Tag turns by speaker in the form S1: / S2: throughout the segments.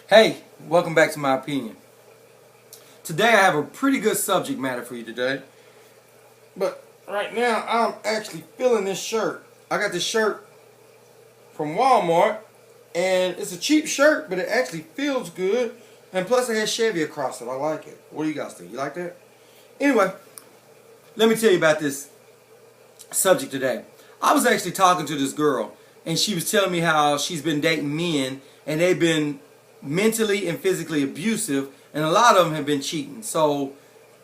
S1: Hey, welcome back to my opinion. Today I have a pretty good subject matter for you today. But right now I'm actually feeling this shirt. I got this shirt from Walmart and it's a cheap shirt, but it actually feels good. And plus it has Chevy across it. I like it. What do you guys think? You like that? Anyway, let me tell you about this subject today. I was actually talking to this girl and she was telling me how she's been dating men and they've been mentally and physically abusive, and a lot of them have been cheating. So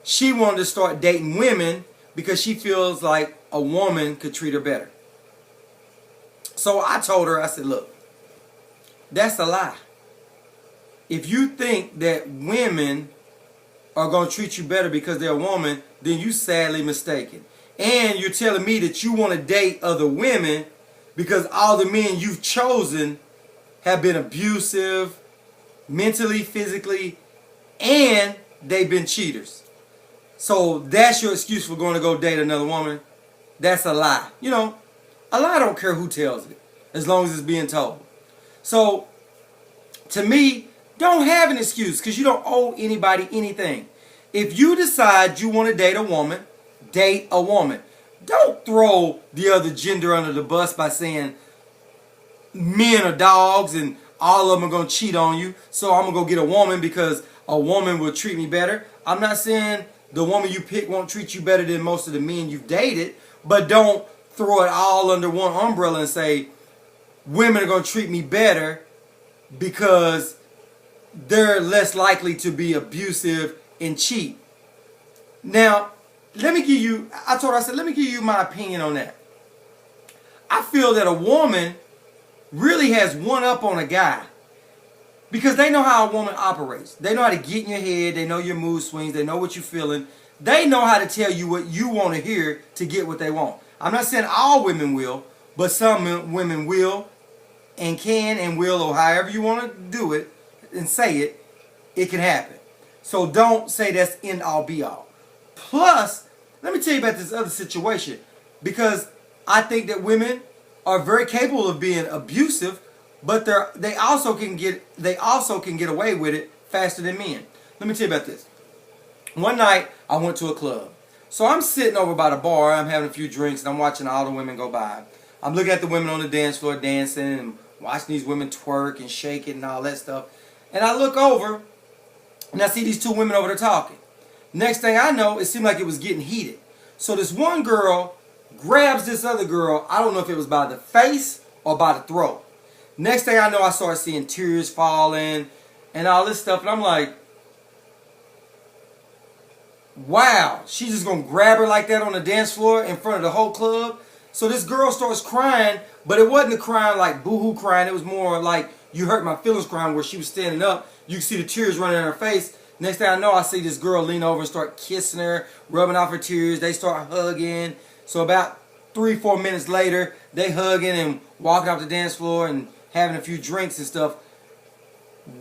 S1: she wanted to start dating women because she feels like a woman could treat her better. So I told her, I said, look, that's a lie. If you think that women are going to treat you better because they're a woman, then you sadly mistaken. And you're telling me that you want to date other women because all the men you've chosen have been abusive, mentally, physically, and they've been cheaters. So that's your excuse for going to go date another woman? That's a lie. You know, a lie don't care who tells it, as long as it's being told. So, to me, don't have an excuse because you don't owe anybody anything. If you decide you want to date a woman, date a woman. Don't throw the other gender under the bus by saying men are dogs and all of them are going to cheat on you, so I'm going to go get a woman because a woman will treat me better. I'm not saying the woman you pick won't treat you better than most of the men you've dated, but don't throw it all under one umbrella and say women are going to treat me better because they're less likely to be abusive and cheat. Now, let me give you, let me give you my opinion on that. I feel that a woman really has one up on a guy because they know how a woman operates. They know how to get in your head. They know your mood swings. They know what you're feeling. They know how to tell you what you want to hear to get what they want. I'm not saying all women will, but some women will and can and will, or however you want to do it and say it, it can happen. So don't say that's end all be all. Plus, let me tell you about this other situation, because I think that women are very capable of being abusive, but they also can get away with it faster than men. Let me tell you about this. One night I went to a club. So I'm sitting over by the bar, I'm having a few drinks, and I'm watching all the women go by. I'm looking at the women on the dance floor dancing and watching these women twerk and shake it and all that stuff. And I look over and I see these two women over there talking. Next thing I know, it seemed like it was getting heated. So this one girl grabs this other girl, I don't know if it was by the face or by the throat. Next thing I know, I start seeing tears falling and all this stuff. And I'm like, wow, she's just going to grab her like that on the dance floor in front of the whole club? So this girl starts crying, but it wasn't a crying like boo-hoo crying. It was more like you hurt my feelings crying, where she was standing up. You can see the tears running in her face. Next thing I know, I see this girl lean over and start kissing her, rubbing off her tears. They start hugging. So about 3-4 minutes later, they hugging and walking off the dance floor and having a few drinks and stuff.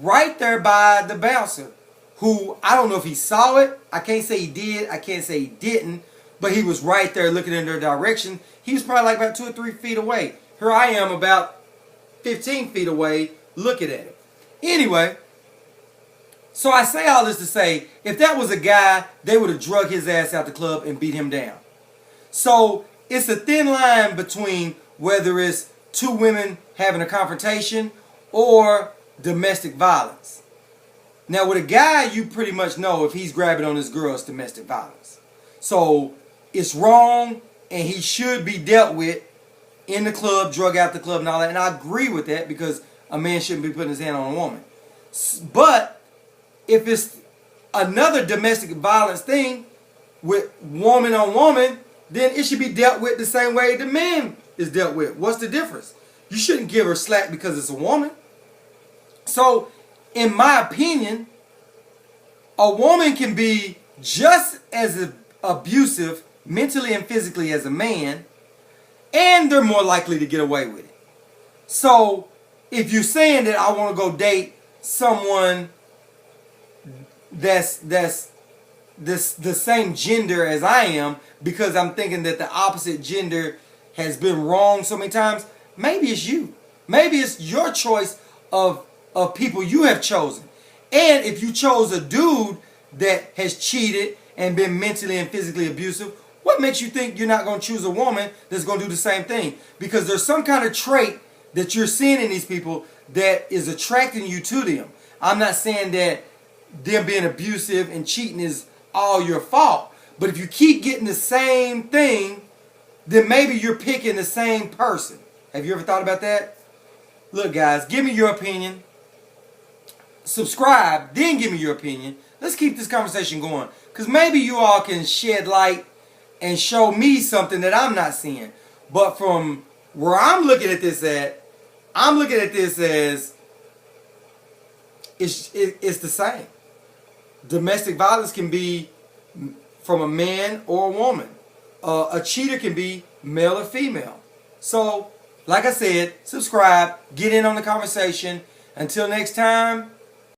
S1: Right there by the bouncer, who I don't know if he saw it. I can't say he did. I can't say he didn't. But he was right there looking in their direction. He was probably like about 2 or 3 feet away. Here I am about 15 feet away looking at it. Anyway, so I say all this to say, if that was a guy, they would have drug his ass out the club and beat him down. So it's a thin line between whether it's two women having a confrontation or domestic violence. Now with a guy, you pretty much know if he's grabbing on this girl, it's domestic violence. So it's wrong and he should be dealt with in the club, drug out the club and all that. And I agree with that because a man shouldn't be putting his hand on a woman. But if it's another domestic violence thing with woman on woman, then it should be dealt with the same way the man is dealt with. What's the difference? You shouldn't give her slack because it's a woman. So, in my opinion, a woman can be just as abusive mentally and physically as a man, and they're more likely to get away with it. So, if you're saying that I want to go date someone that's the same gender as I am because I'm thinking that the opposite gender has been wrong so many times, maybe it's you. Maybe it's your choice of of people you have chosen. And if you chose a dude that has cheated and been mentally and physically abusive, what makes you think you're not going to choose a woman that's going to do the same thing? Because there's some kind of trait that you're seeing in these people that is attracting you to them. I'm not saying that them being abusive and cheating is all your fault. But if you keep getting the same thing, then maybe you're picking the same person. Have you ever thought about that? Look, guys, give me your opinion. Subscribe, then give me your opinion. Let's keep this conversation going. Because maybe you all can shed light and show me something that I'm not seeing. But from where I'm looking at this at, I'm looking at this as it's the same. Domestic violence can be from a man or a woman. A cheater can be male or female. So, like I said, subscribe, get in on the conversation. Until next time,